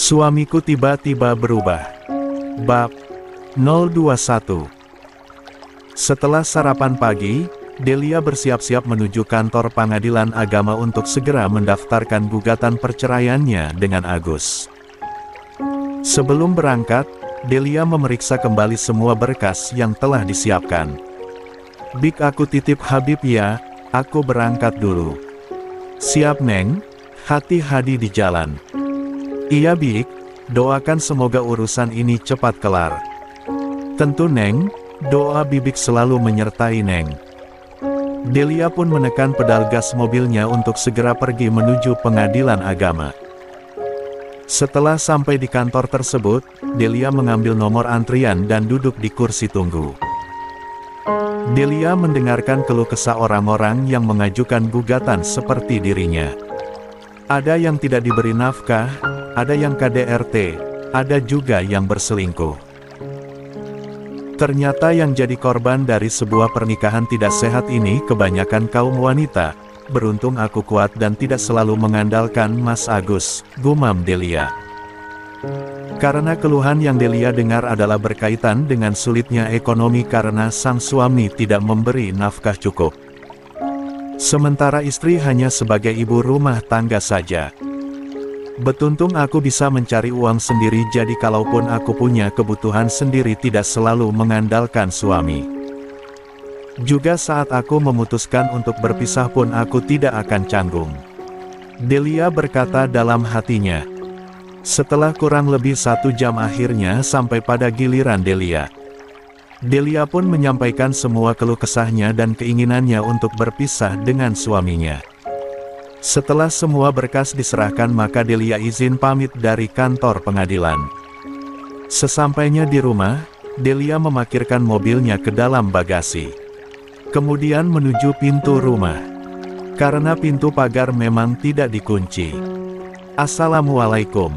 Suamiku tiba-tiba berubah. Bab 021. Setelah sarapan pagi, Delia bersiap-siap menuju kantor pengadilan agama untuk segera mendaftarkan gugatan perceraiannya dengan Agus. Sebelum berangkat, Delia memeriksa kembali semua berkas yang telah disiapkan. "Bik, aku titip Habib ya, aku berangkat dulu." "Siap Neng, hati-hati di jalan." "Iya Bik, doakan semoga urusan ini cepat kelar." "Tentu Neng, doa Bibik selalu menyertai Neng." Delia pun menekan pedal gas mobilnya untuk segera pergi menuju pengadilan agama. Setelah sampai di kantor tersebut, Delia mengambil nomor antrian dan duduk di kursi tunggu. Delia mendengarkan keluh kesah orang-orang yang mengajukan gugatan seperti dirinya. Ada yang tidak diberi nafkah, ada yang KDRT, ada juga yang berselingkuh. Ternyata yang jadi korban dari sebuah pernikahan tidak sehat ini kebanyakan kaum wanita. "Beruntung aku kuat dan tidak selalu mengandalkan Mas Agus," gumam Delia. Karena keluhan yang Delia dengar adalah berkaitan dengan sulitnya ekonomi karena sang suami tidak memberi nafkah cukup. Sementara istri hanya sebagai ibu rumah tangga saja. "Betuntung aku bisa mencari uang sendiri, jadi kalaupun aku punya kebutuhan sendiri tidak selalu mengandalkan suami. Juga saat aku memutuskan untuk berpisah pun aku tidak akan canggung," Delia berkata dalam hatinya. Setelah kurang lebih 1 jam akhirnya sampai pada giliran Delia. Delia pun menyampaikan semua keluh kesahnya dan keinginannya untuk berpisah dengan suaminya. Setelah semua berkas diserahkan maka Delia izin pamit dari kantor pengadilan. Sesampainya di rumah, Delia memarkirkan mobilnya ke dalam bagasi. Kemudian menuju pintu rumah. Karena pintu pagar memang tidak dikunci. "Assalamualaikum."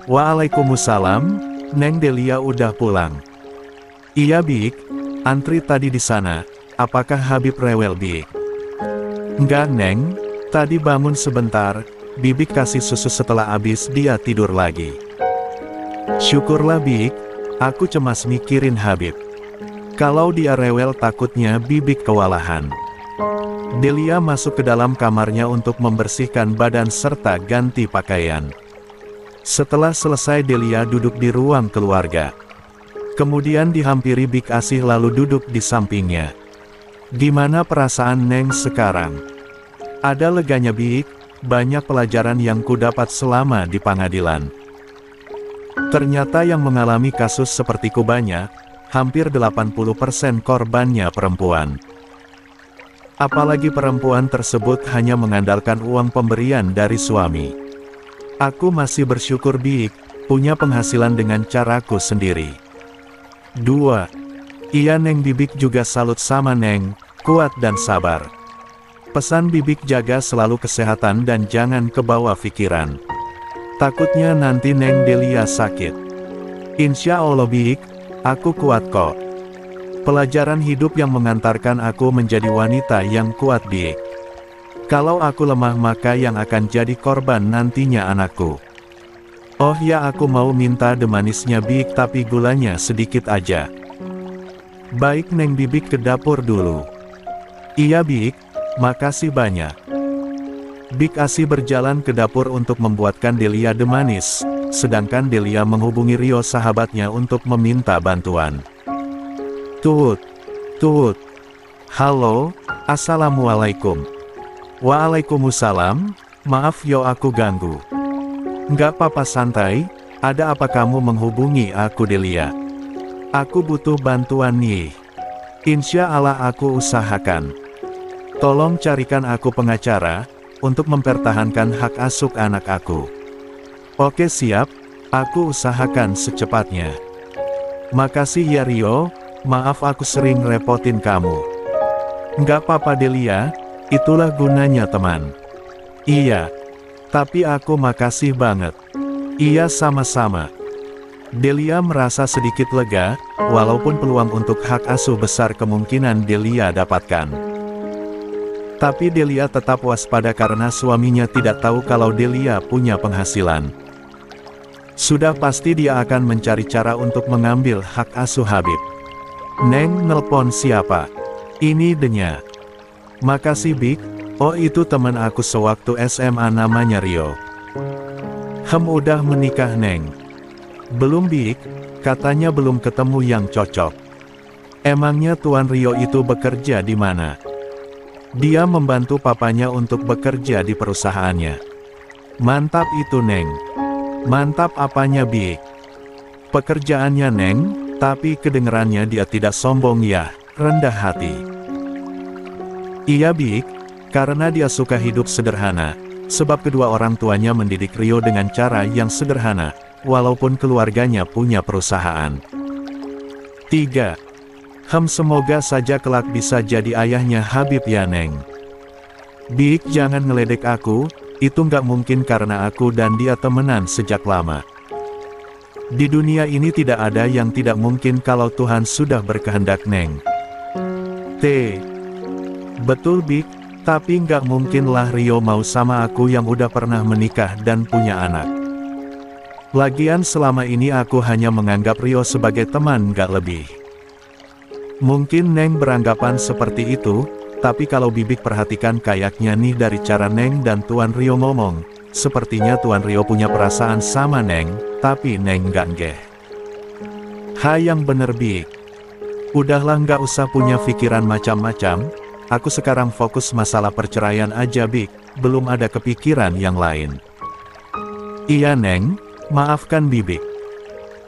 "Waalaikumsalam, Neng, Delia udah pulang?" "Iya Bik, antri tadi di sana. Apakah Habib rewel Bik?" "Enggak Neng, tadi bangun sebentar, Bibik kasih susu setelah habis dia tidur lagi." "Syukurlah Bik, aku cemas mikirin Habib. Kalau dia rewel takutnya Bibik kewalahan." Delia masuk ke dalam kamarnya untuk membersihkan badan serta ganti pakaian. Setelah selesai Delia duduk di ruang keluarga. Kemudian dihampiri Bik Asih lalu duduk di sampingnya. "Gimana perasaan Neng sekarang?" "Ada leganya Bik, banyak pelajaran yang kudapat selama di pengadilan. Ternyata yang mengalami kasus sepertiku banyak, hampir 80% korbannya perempuan. Apalagi perempuan tersebut hanya mengandalkan uang pemberian dari suami. Aku masih bersyukur Bik, punya penghasilan dengan caraku sendiri." 2. "Iya Neng, Bibik juga salut sama Neng, kuat dan sabar. Pesan Bibik jaga selalu kesehatan dan jangan kebawa pikiran. Takutnya nanti Neng Delia sakit." "Insya Allah Bik, aku kuat kok. Pelajaran hidup yang mengantarkan aku menjadi wanita yang kuat Bik. Kalau aku lemah maka yang akan jadi korban nantinya anakku. Oh ya, aku mau minta demanisnya Bik tapi gulanya sedikit aja." "Baik Neng, Bibik ke dapur dulu." "Iya Bik, makasih banyak." Bik Asih berjalan ke dapur untuk membuatkan Delia demanis, sedangkan Delia menghubungi Rio sahabatnya untuk meminta bantuan. "Tut, tut. Halo, Assalamualaikum." "Waalaikumsalam, maaf yo aku ganggu." "Nggak apa-apa, santai, ada apa kamu menghubungi aku Delia?" "Aku butuh bantuan nih. Insya Allah aku usahakan. Tolong carikan aku pengacara, untuk mempertahankan hak asuh anak aku." "Oke siap, aku usahakan secepatnya." "Makasih ya Rio, maaf aku sering repotin kamu." "Nggak apa-apa Delia, itulah gunanya teman." "Iya, tapi aku makasih banget." "Iya sama-sama." Delia merasa sedikit lega, walaupun peluang untuk hak asuh besar kemungkinan Delia dapatkan. Tapi Delia tetap waspada karena suaminya tidak tahu kalau Delia punya penghasilan. Sudah pasti dia akan mencari cara untuk mengambil hak asuh Habib. Neng nelpon siapa? Ini Denya. Makasih Bik. Oh itu teman aku sewaktu SMA namanya Rio. Udah menikah Neng? Belum Bik, katanya belum ketemu yang cocok. Emangnya Tuan Rio itu bekerja di mana? Dia membantu papanya untuk bekerja di perusahaannya. Mantap itu Neng. Mantap apanya Bik? Pekerjaannya Neng, tapi kedengerannya dia tidak sombong ya, rendah hati. Iya Bik, karena dia suka hidup sederhana, sebab kedua orang tuanya mendidik Rio dengan cara yang sederhana, walaupun keluarganya punya perusahaan. 3. Semoga saja kelak bisa jadi ayahnya Habib ya Neng. Bik jangan ngeledek aku, itu nggak mungkin karena aku dan dia temenan sejak lama. Di dunia ini tidak ada yang tidak mungkin kalau Tuhan sudah berkehendak Neng. T. Betul Bik, tapi nggak mungkin lah Rio mau sama aku yang udah pernah menikah dan punya anak. Lagian selama ini aku hanya menganggap Rio sebagai teman nggak lebih. Mungkin Neng beranggapan seperti itu, tapi kalau Bibik perhatikan kayaknya nih dari cara Neng dan Tuan Rio ngomong, sepertinya Tuan Rio punya perasaan sama Neng, tapi Neng nggak ngeh. Yang bener Bik. Udahlah nggak usah punya pikiran macam-macam, aku sekarang fokus masalah perceraian aja Bik, belum ada kepikiran yang lain. Iya Neng, maafkan Bibik.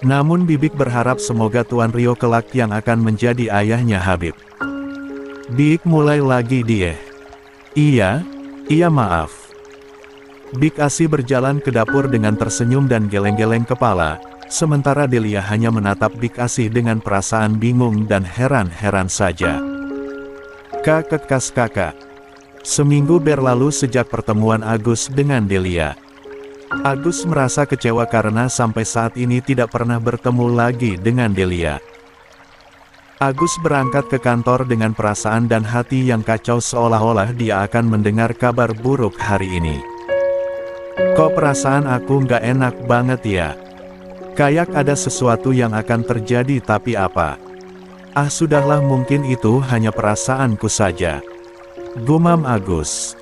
Namun Bibik berharap semoga Tuan Rio kelak yang akan menjadi ayahnya Habib. Bik mulai lagi dia. Iya maaf. Bik Asi berjalan ke dapur dengan tersenyum dan geleng-geleng kepala, sementara Delia hanya menatap Bik Asi dengan perasaan bingung dan heran-heran saja. Kakak. Seminggu berlalu sejak pertemuan Agus dengan Delia. Agus merasa kecewa karena sampai saat ini tidak pernah bertemu lagi dengan Delia. Agus berangkat ke kantor dengan perasaan dan hati yang kacau seolah-olah dia akan mendengar kabar buruk hari ini. Kok perasaan aku nggak enak banget ya? Kayak ada sesuatu yang akan terjadi tapi apa? Sudahlah mungkin itu hanya perasaanku saja. Gumam Agus.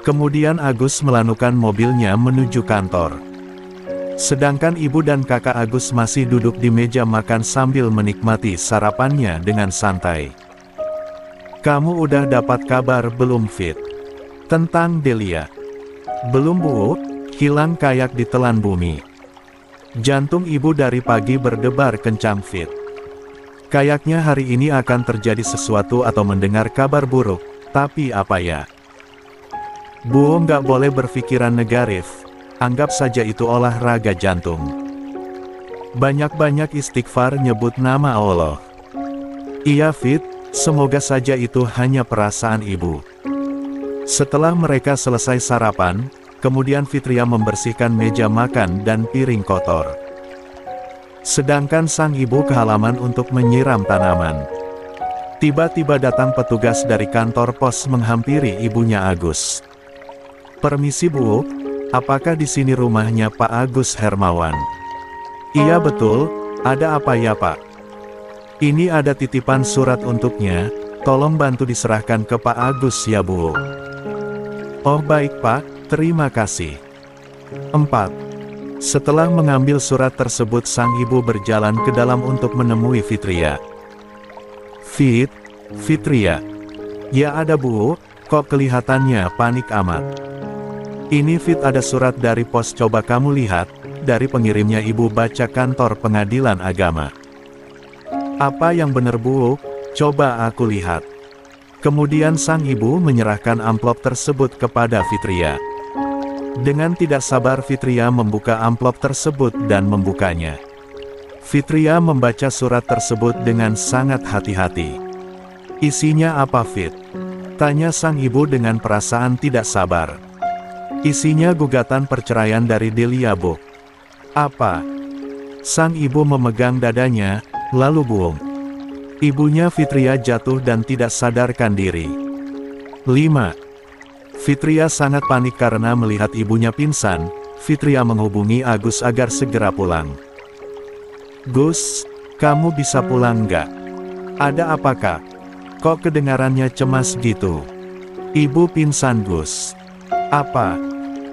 Kemudian Agus melanukan mobilnya menuju kantor. Sedangkan ibu dan kakak Agus masih duduk di meja makan sambil menikmati sarapannya dengan santai. Kamu udah dapat kabar belum Fit? Tentang Delia? Belum Bu, hilang kayak ditelan bumi. Jantung ibu dari pagi berdebar kencang Fit. Kayaknya hari ini akan terjadi sesuatu atau mendengar kabar buruk, tapi apa ya? Bu nggak boleh berpikiran negatif. Anggap saja itu olahraga jantung. Banyak-banyak istighfar nyebut nama Allah. Iya Fit, semoga saja itu hanya perasaan ibu. Setelah mereka selesai sarapan, kemudian Fitria membersihkan meja makan dan piring kotor. Sedangkan sang ibu ke halaman untuk menyiram tanaman. Tiba-tiba datang petugas dari kantor pos menghampiri ibunya Agus. Permisi Bu, apakah di sini rumahnya Pak Agus Hermawan? Iya betul, ada apa ya Pak? Ini ada titipan surat untuknya, tolong bantu diserahkan ke Pak Agus ya Bu. Oh baik Pak, terima kasih. 4. Setelah mengambil surat tersebut sang ibu berjalan ke dalam untuk menemui Fitria. Fitria. Ya ada Bu, kok kelihatannya panik amat. Ini Fit ada surat dari pos coba kamu lihat, dari pengirimnya ibu baca kantor pengadilan agama. Apa yang benar Bu? Coba aku lihat. Kemudian sang ibu menyerahkan amplop tersebut kepada Fitria. Dengan tidak sabar Fitria membuka amplop tersebut dan membukanya. Fitria membaca surat tersebut dengan sangat hati-hati. Isinya apa Fit? Tanya sang ibu dengan perasaan tidak sabar. Isinya gugatan perceraian dari Delia Bu. Apa? Sang ibu memegang dadanya, lalu buung. Ibunya Fitria jatuh dan tidak sadarkan diri. 5. Fitria sangat panik karena melihat ibunya pingsan, Fitria menghubungi Agus agar segera pulang. "Gus, kamu bisa pulang nggak? Ada apakah? Kok kedengarannya cemas gitu?" "Ibu pingsan, Gus." "Apa?"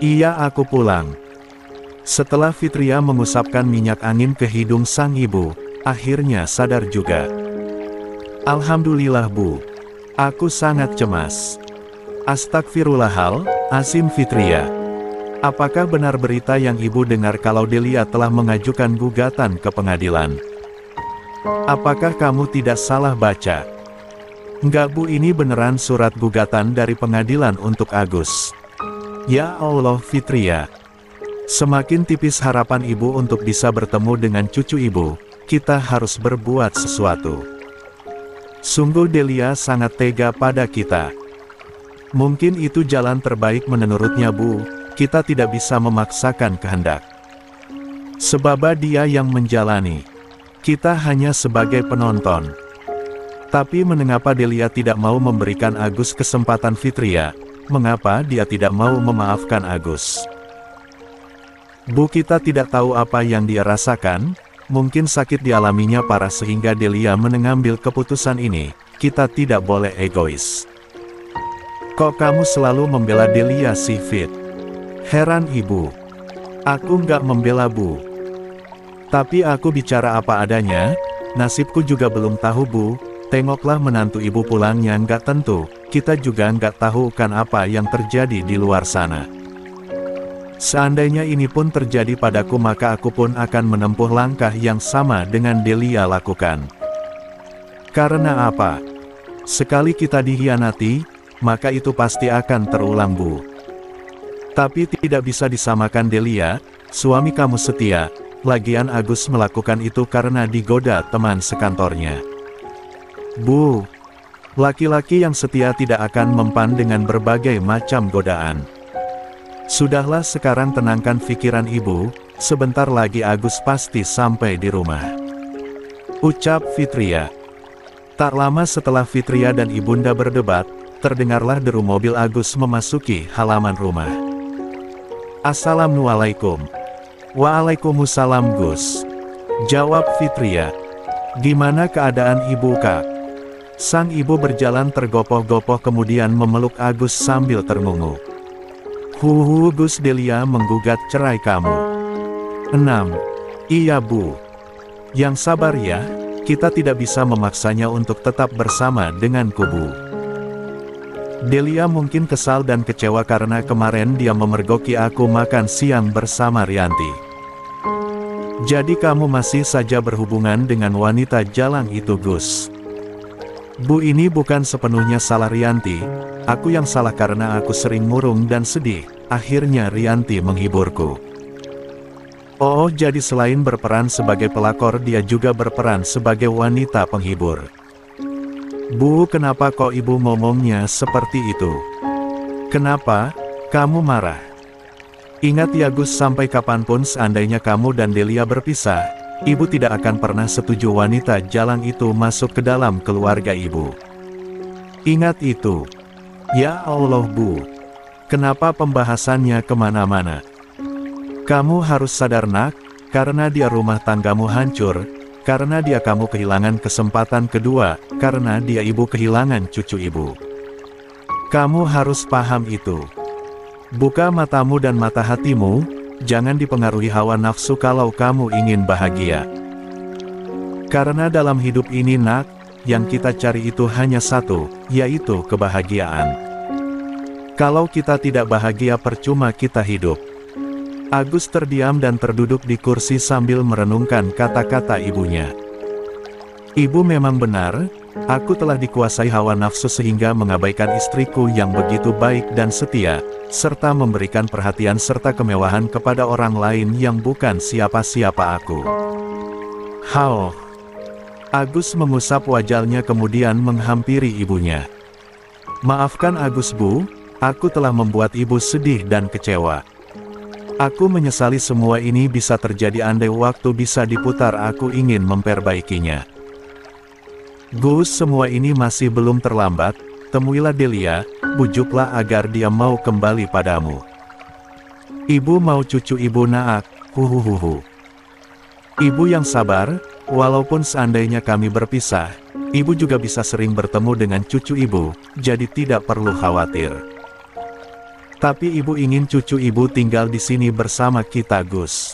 "Iya, aku pulang." Setelah Fitria mengusapkan minyak angin ke hidung sang ibu, akhirnya sadar juga. "Alhamdulillah, Bu. Aku sangat cemas." "Astagfirullahaladzim, Fitria. Apakah benar berita yang ibu dengar kalau Delia telah mengajukan gugatan ke pengadilan? Apakah kamu tidak salah baca?" "Enggak, Bu, ini beneran surat gugatan dari pengadilan untuk Agus." "Ya Allah, Fitria. Semakin tipis harapan ibu untuk bisa bertemu dengan cucu ibu. Kita harus berbuat sesuatu. Sungguh Delia sangat tega pada kita. Mungkin itu jalan terbaik menurutnya, Bu. Kita tidak bisa memaksakan kehendak. Sebab dia yang menjalani. Kita hanya sebagai penonton." Tapi mengapa Delia tidak mau memberikan Agus kesempatan? Fitria, mengapa dia tidak mau memaafkan Agus? "Bu, kita tidak tahu apa yang dia rasakan. Mungkin sakit dialaminya parah sehingga Delia mengambil keputusan ini. Kita tidak boleh egois." "Kok kamu selalu membela Delia sih, Fit?" Heran ibu. "Aku nggak membela, Bu. Tapi aku bicara apa adanya. Nasibku juga belum tahu, Bu. Tengoklah menantu ibu pulangnya nggak tentu. Kita juga nggak tahu kan apa yang terjadi di luar sana. Seandainya ini pun terjadi padaku, maka aku pun akan menempuh langkah yang sama dengan Delia lakukan. Karena apa? Sekali kita dikhianati, maka itu pasti akan terulang, Bu. Tapi tidak bisa disamakan Delia, suami kamu setia. Lagian Agus melakukan itu karena digoda teman sekantornya. Bu, laki-laki yang setia tidak akan mempan dengan berbagai macam godaan. Sudahlah, sekarang tenangkan pikiran ibu, sebentar lagi Agus pasti sampai di rumah," ucap Fitria. Tak lama setelah Fitria dan ibunda berdebat, terdengarlah deru mobil Agus memasuki halaman rumah. "Assalamualaikum." "Waalaikumsalam, Gus," jawab Fitria. "Gimana keadaan ibu, Kak?" Sang ibu berjalan tergopoh-gopoh kemudian memeluk Agus sambil termengu. Gus, Delia menggugat cerai kamu." "6. Iya, Bu. Yang sabar ya, kita tidak bisa memaksanya untuk tetap bersama dengan kubu." "Delia mungkin kesal dan kecewa karena kemarin dia memergoki aku makan siang bersama Rianti. Jadi kamu masih saja berhubungan dengan wanita jalang itu, Gus." "Bu, ini bukan sepenuhnya salah Rianti. Aku yang salah karena aku sering murung dan sedih. Akhirnya Rianti menghiburku." "Oh, jadi selain berperan sebagai pelakor dia juga berperan sebagai wanita penghibur." "Bu, kenapa kok ibu ngomongnya seperti itu? Kenapa kamu marah? Ingat ya, Gus, sampai kapanpun seandainya kamu dan Delia berpisah, ibu tidak akan pernah setuju wanita jalang itu masuk ke dalam keluarga ibu. Ingat itu." "Ya Allah, Bu. Kenapa pembahasannya kemana-mana? Kamu harus sadar, Nak, karena dia rumah tanggamu hancur, karena dia kamu kehilangan kesempatan kedua, karena dia ibu kehilangan cucu ibu. Kamu harus paham itu. Buka matamu dan mata hatimu, jangan dipengaruhi hawa nafsu kalau kamu ingin bahagia. Karena dalam hidup ini, Nak, yang kita cari itu hanya satu, yaitu kebahagiaan. Kalau kita tidak bahagia percuma kita hidup." Agus terdiam dan terduduk di kursi sambil merenungkan kata-kata ibunya. "Ibu memang benar, aku telah dikuasai hawa nafsu sehingga mengabaikan istriku yang begitu baik dan setia, serta memberikan perhatian serta kemewahan kepada orang lain yang bukan siapa-siapa aku." "Hao." Agus mengusap wajahnya kemudian menghampiri ibunya. "Maafkan Agus, Bu. Aku telah membuat ibu sedih dan kecewa. Aku menyesali semua ini bisa terjadi andai waktu bisa diputar aku ingin memperbaikinya. Gus, semua ini masih belum terlambat, temuilah Delia, bujuklah agar dia mau kembali padamu. Ibu mau cucu ibu naak, huhuhuhu. Ibu yang sabar, walaupun seandainya kami berpisah, ibu juga bisa sering bertemu dengan cucu ibu, jadi tidak perlu khawatir. Tapi ibu ingin cucu ibu tinggal di sini bersama kita, Gus.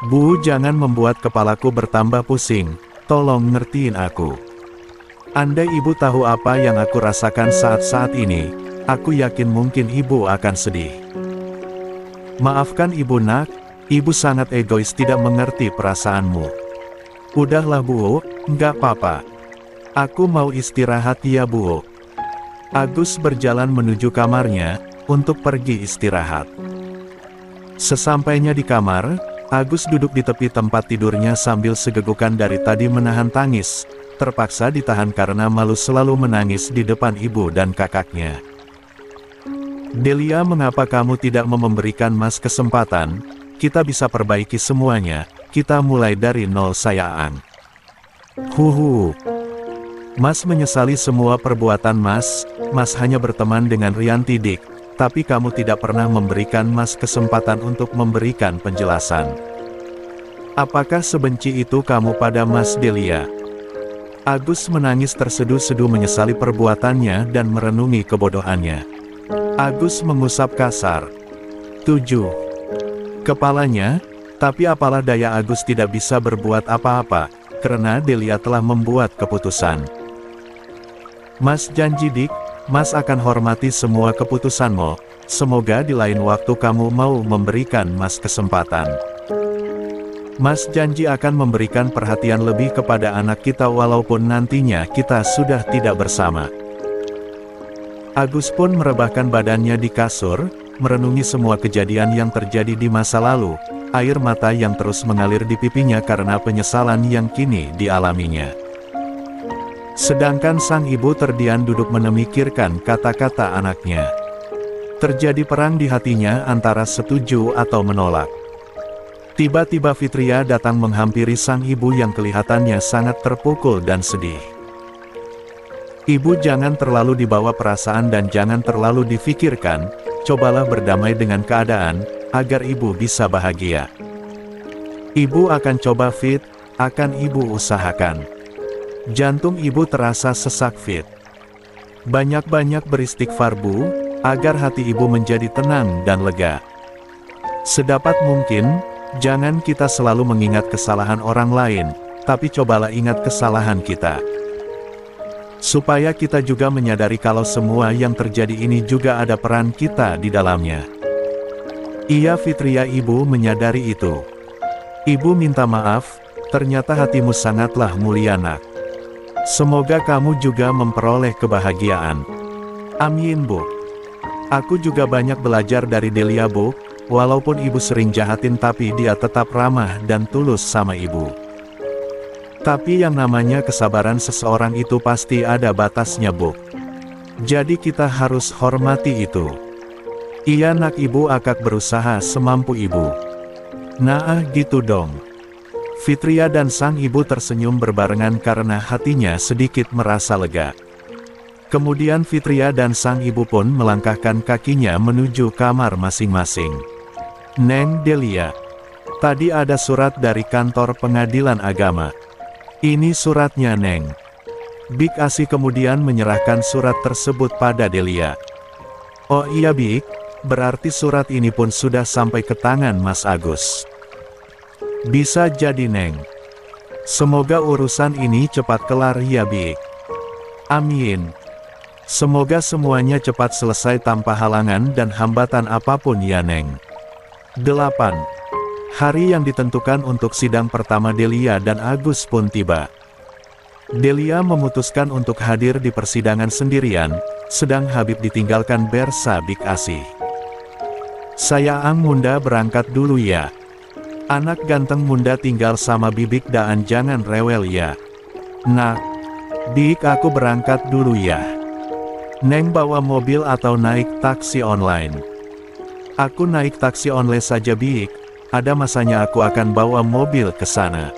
Bu, jangan membuat kepalaku bertambah pusing, tolong ngertiin aku. Andai ibu tahu apa yang aku rasakan saat-saat ini, aku yakin mungkin ibu akan sedih. Maafkan ibu nak, ibu sangat egois tidak mengerti perasaanmu. Udahlah Bu, nggak apa-apa. Aku mau istirahat ya Bu. Agus berjalan menuju kamarnya, untuk pergi istirahat. Sesampainya di kamar, Agus duduk di tepi tempat tidurnya sambil segegukan dari tadi menahan tangis, terpaksa ditahan karena malu selalu menangis di depan ibu dan kakaknya. Delia, mengapa kamu tidak memberikan Mas kesempatan? Kita bisa perbaiki semuanya, kita mulai dari nol sayang. Huhu. Mas menyesali semua perbuatan Mas hanya berteman dengan Rianti Dik, tapi kamu tidak pernah memberikan Mas kesempatan untuk memberikan penjelasan. Apakah sebenci itu kamu pada Mas Delia? Agus menangis terseduh-seduh menyesali perbuatannya dan merenungi kebodohannya. Agus mengusap kasar. 7. Kepalanya, tapi apalah daya Agus tidak bisa berbuat apa-apa, karena Delia telah membuat keputusan. Mas janji Dik, Mas akan hormati semua keputusanmu, semoga di lain waktu kamu mau memberikan Mas kesempatan. Mas janji akan memberikan perhatian lebih kepada anak kita walaupun nantinya kita sudah tidak bersama. Agus pun merebahkan badannya di kasur, merenungi semua kejadian yang terjadi di masa lalu, air mata yang terus mengalir di pipinya karena penyesalan yang kini dialaminya. Sedangkan sang ibu terdiam duduk memikirkan kata-kata anaknya. Terjadi perang di hatinya antara setuju atau menolak. Tiba-tiba Fitria datang menghampiri sang ibu yang kelihatannya sangat terpukul dan sedih. Ibu, jangan terlalu dibawa perasaan dan jangan terlalu difikirkan, cobalah berdamai dengan keadaan, agar ibu bisa bahagia. Ibu akan coba Fit, akan ibu usahakan. Jantung ibu terasa sesak Fit. Banyak-banyak beristighfar Bu, agar hati ibu menjadi tenang dan lega. Sedapat mungkin, jangan kita selalu mengingat kesalahan orang lain, tapi cobalah ingat kesalahan kita. Supaya kita juga menyadari kalau semua yang terjadi ini juga ada peran kita di dalamnya. Iya Fitria, ibu menyadari itu. Ibu minta maaf, ternyata hatimu sangatlah mulia nak. Semoga kamu juga memperoleh kebahagiaan. Amin Bu. Aku juga banyak belajar dari Delia Bu, walaupun ibu sering jahatin tapi dia tetap ramah dan tulus sama ibu. Tapi yang namanya kesabaran seseorang itu pasti ada batasnya Bu. Jadi kita harus hormati itu. Iya nak, ibu akan berusaha semampu ibu. Nah gitu dong. Fitria dan sang ibu tersenyum berbarengan karena hatinya sedikit merasa lega. Kemudian Fitria dan sang ibu pun melangkahkan kakinya menuju kamar masing-masing. Neng Delia, tadi ada surat dari kantor pengadilan agama. Ini suratnya Neng. Bik Asi kemudian menyerahkan surat tersebut pada Delia. Oh iya Bik, berarti surat ini pun sudah sampai ke tangan Mas Agus. Bisa jadi Neng. Semoga urusan ini cepat kelar ya Bik. Amin. Semoga semuanya cepat selesai tanpa halangan dan hambatan apapun ya Neng. 8. Hari yang ditentukan untuk sidang pertama Delia dan Agus pun tiba. Delia memutuskan untuk hadir di persidangan sendirian, sedang Habib ditinggalkan bersama Bik Asi. Sayang Munda berangkat dulu ya. Anak ganteng Munda tinggal sama Bibik dan jangan rewel ya. Nak, Bik aku berangkat dulu ya. Neng bawa mobil atau naik taksi online? Aku naik taksi online saja Bik. Ada masanya aku akan bawa mobil ke sana.